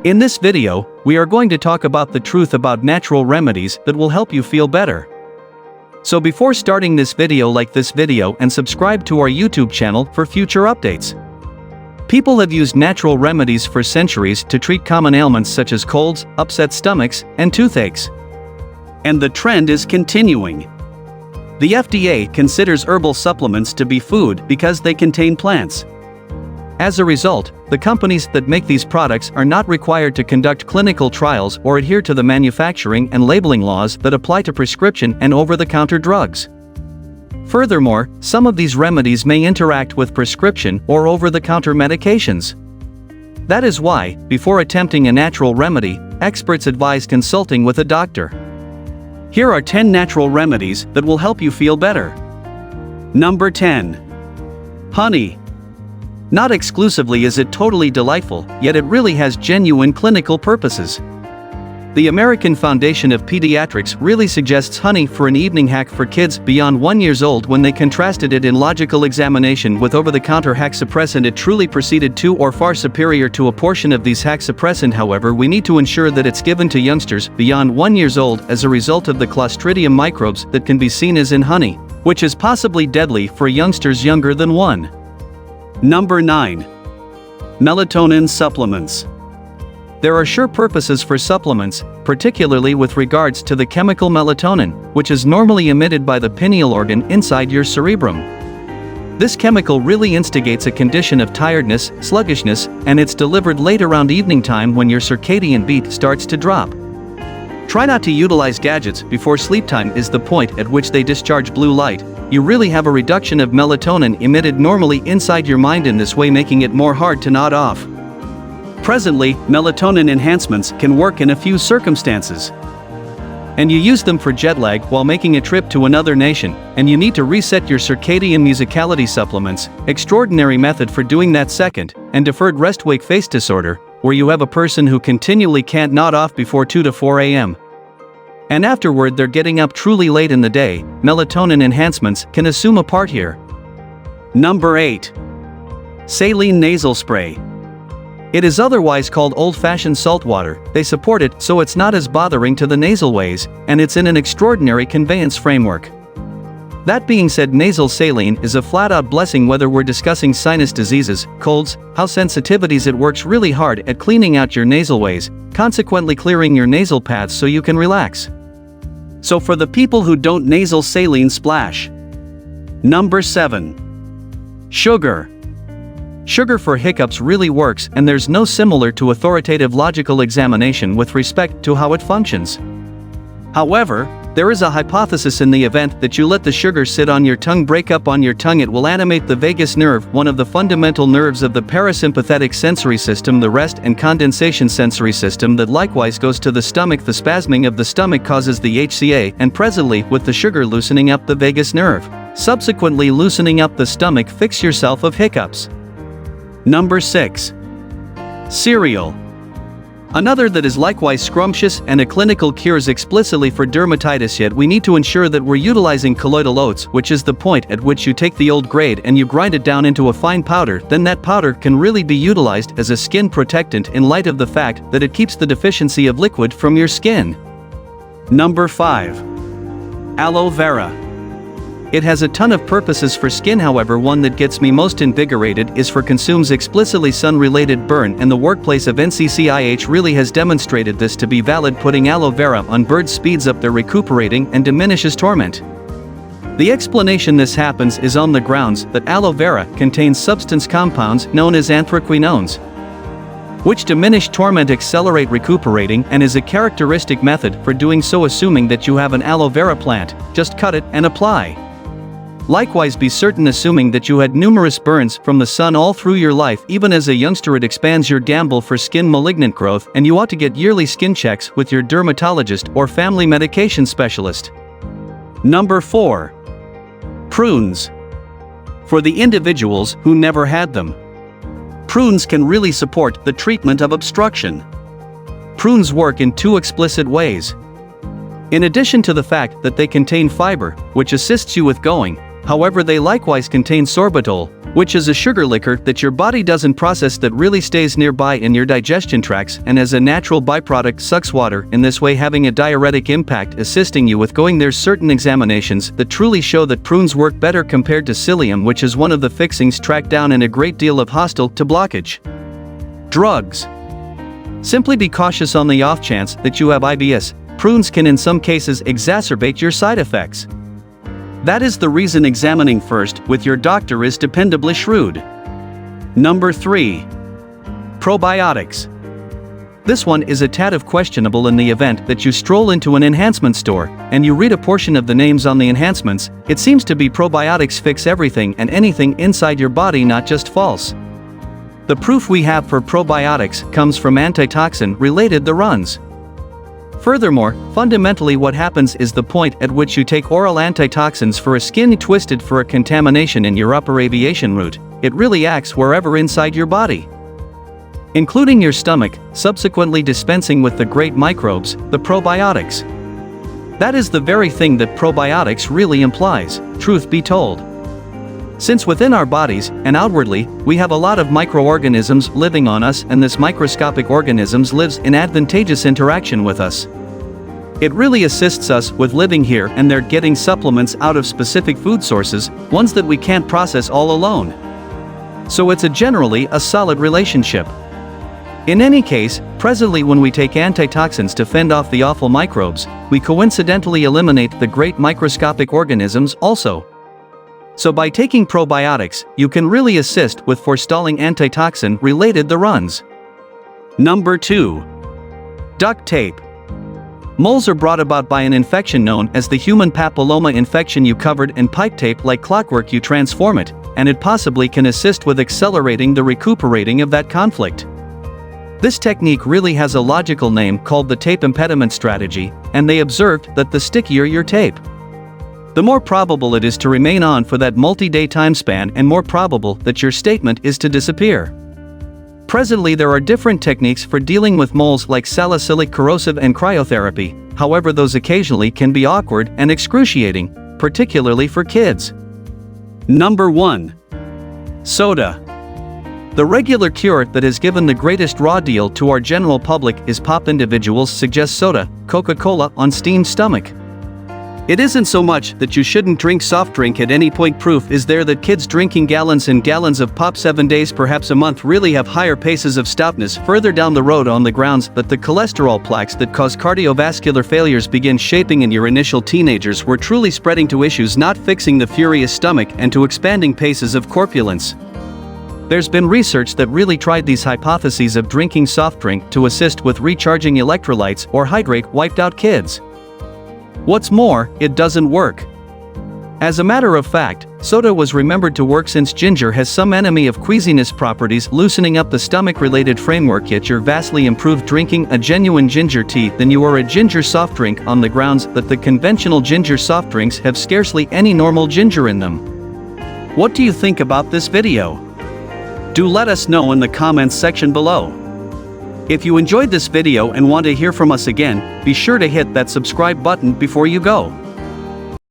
In this video, we are going to talk about the truth about natural remedies that will help you feel better. So before starting this video, like this video and subscribe to our YouTube channel for future updates. People have used natural remedies for centuries to treat common ailments such as colds, upset stomachs, and toothaches. And the trend is continuing. The FDA considers herbal supplements to be food because they contain plants. As a result, the companies that make these products are not required to conduct clinical trials or adhere to the manufacturing and labeling laws that apply to prescription and over-the-counter drugs. Furthermore, some of these remedies may interact with prescription or over-the-counter medications. That is why, before attempting a natural remedy, experts advise consulting with a doctor. Here are 10 natural remedies that will help you feel better. Number 10. Honey. Not exclusively is it totally delightful, yet it really has genuine clinical purposes. The American Foundation of Pediatrics really suggests honey for an evening hack for kids beyond 1 year old. When they contrasted it in logical examination with over-the-counter hack suppressant, it truly proceeded to or far superior to a portion of these hack suppressant. However, we need to ensure that it's given to youngsters beyond 1 year old as a result of the Clostridium microbes that can be seen as in honey, which is possibly deadly for youngsters younger than 1. Number 9. Melatonin Supplements. There are sure purposes for supplements, particularly with regards to the chemical melatonin, which is normally emitted by the pineal organ inside your cerebrum. This chemical really instigates a condition of tiredness, sluggishness, and it's delivered late around evening time when your circadian beat starts to drop. Try not to utilize gadgets before sleep time is the point at which they discharge blue light. You really have a reduction of melatonin emitted normally inside your mind, in this way making it more hard to nod off. Presently, melatonin enhancements can work in a few circumstances. And you use them for jet lag while making a trip to another nation, and you need to reset your circadian musicality supplements, extraordinary method for doing that. Second, and deferred rest-wake face disorder, where you have a person who continually can't nod off before 2 to 4 a.m. And afterward they're getting up truly late in the day. Melatonin enhancements can assume a part here. Number 8. Saline Nasal Spray. It is otherwise called old-fashioned salt water. They support it so it's not as bothering to the nasal ways, and it's in an extraordinary conveyance framework. That being said, nasal saline is a flat-out blessing whether we're discussing sinus diseases, colds, how sensitivities. It works really hard at cleaning out your nasal ways, consequently clearing your nasal paths so you can relax. So for the people who don't, nasal saline splash. Number 7. Sugar. Sugar for hiccups really works, and there's no similar to authoritative logical examination with respect to how it functions. However, there is a hypothesis in the event that you let the sugar sit on your tongue, break up on your tongue, it will animate the vagus nerve, one of the fundamental nerves of the parasympathetic sensory system, the rest and condensation sensory system that likewise goes to the stomach. The spasming of the stomach causes the HCA, and presently with the sugar loosening up the vagus nerve, subsequently loosening up the stomach, fix yourself of hiccups. Number 6. Cereal. Another that is likewise scrumptious and a clinical cures explicitly for dermatitis, yet we need to ensure that we're utilizing colloidal oats, which is the point at which you take the old grade and you grind it down into a fine powder. Then that powder can really be utilized as a skin protectant in light of the fact that it keeps the deficiency of liquid from your skin. Number 5. Aloe Vera. It has a ton of purposes for skin, however one that gets me most invigorated is for consumes explicitly sun-related burn, and the workplace of NCCIH really has demonstrated this to be valid. Putting aloe vera on birds speeds up their recuperating and diminishes torment. The explanation this happens is on the grounds that aloe vera contains substance compounds known as anthraquinones, which diminish torment, accelerate recuperating, and is a characteristic method for doing so. Assuming that you have an aloe vera plant, just cut it and apply. Likewise, be certain assuming that you had numerous burns from the sun all through your life. Even as a youngster, it expands your gamble for skin malignant growth, and you ought to get yearly skin checks with your dermatologist or family medication specialist. Number 4. Prunes. For the individuals who never had them, prunes can really support the treatment of obstruction. Prunes work in 2 explicit ways. In addition to the fact that they contain fiber, which assists you with going, however, they likewise contain sorbitol, which is a sugar liquor that your body doesn't process that really stays nearby in your digestion tracts and as a natural byproduct sucks water, in this way having a diuretic impact, assisting you with going. There's certain examinations that truly show that prunes work better compared to psyllium, which is one of the fixings tracked down in a great deal of hostile to blockage. Drugs. Simply be cautious on the off chance that you have IBS. Prunes can in some cases exacerbate your side effects. That is the reason examining first with your doctor is dependably shrewd. Number 3. Probiotics. This one is a tad of questionable in the event that you stroll into an enhancement store, and you read a portion of the names on the enhancements. It seems to be probiotics fix everything and anything inside your body, not just false. The proof we have for probiotics comes from antitoxin-related the runs. Furthermore, fundamentally what happens is the point at which you take oral antitoxins for a skin twisted for a contamination in your upper aviation route, it really acts wherever inside your body, including your stomach, subsequently dispensing with the great microbes, the probiotics. That is the very thing that probiotics really implies, truth be told. Since within our bodies, and outwardly, we have a lot of microorganisms living on us, and this microscopic organisms lives in advantageous interaction with us. It really assists us with living here, and they're getting supplements out of specific food sources, ones that we can't process all alone. So it's generally a solid relationship. In any case, presently when we take antitoxins to fend off the awful microbes, we coincidentally eliminate the great microscopic organisms also. So by taking probiotics, you can really assist with forestalling antitoxin-related the runs. Number 2. Duct tape. Moles are brought about by an infection known as the human papilloma infection. You covered in pipe tape like clockwork, you transform it, and it possibly can assist with accelerating the recuperating of that conflict. This technique really has a logical name called the tape impediment strategy, and they observed that the stickier your tape, the more probable it is to remain on for that multi-day time span, and more probable that your statement is to disappear. Presently there are different techniques for dealing with moles like salicylic corrosive and cryotherapy, however those occasionally can be awkward and excruciating, particularly for kids. Number 1. Soda. The regular cure that has given the greatest raw deal to our general public is pop. Individuals suggest soda, Coca-Cola on steamed stomach. It isn't so much that you shouldn't drink soft drink at any point. Proof is there that kids drinking gallons and gallons of pop 7 days, perhaps a month, really have higher paces of stoutness further down the road on the grounds that the cholesterol plaques that cause cardiovascular failures begin shaping in your initial teenagers were truly spreading to issues not fixing the furious stomach and to expanding paces of corpulence. There's been research that really tried these hypotheses of drinking soft drink to assist with recharging electrolytes or hydrate wiped out kids. What's more, it doesn't work. As a matter of fact, soda was remembered to work since ginger has some enemy of queasiness properties, loosening up the stomach-related framework. Yet you're vastly improved drinking a genuine ginger tea than you are a ginger soft drink, on the grounds that the conventional ginger soft drinks have scarcely any normal ginger in them. What do you think about this video? Do let us know in the comments section below. If you enjoyed this video and want to hear from us again, be sure to hit that subscribe button before you go.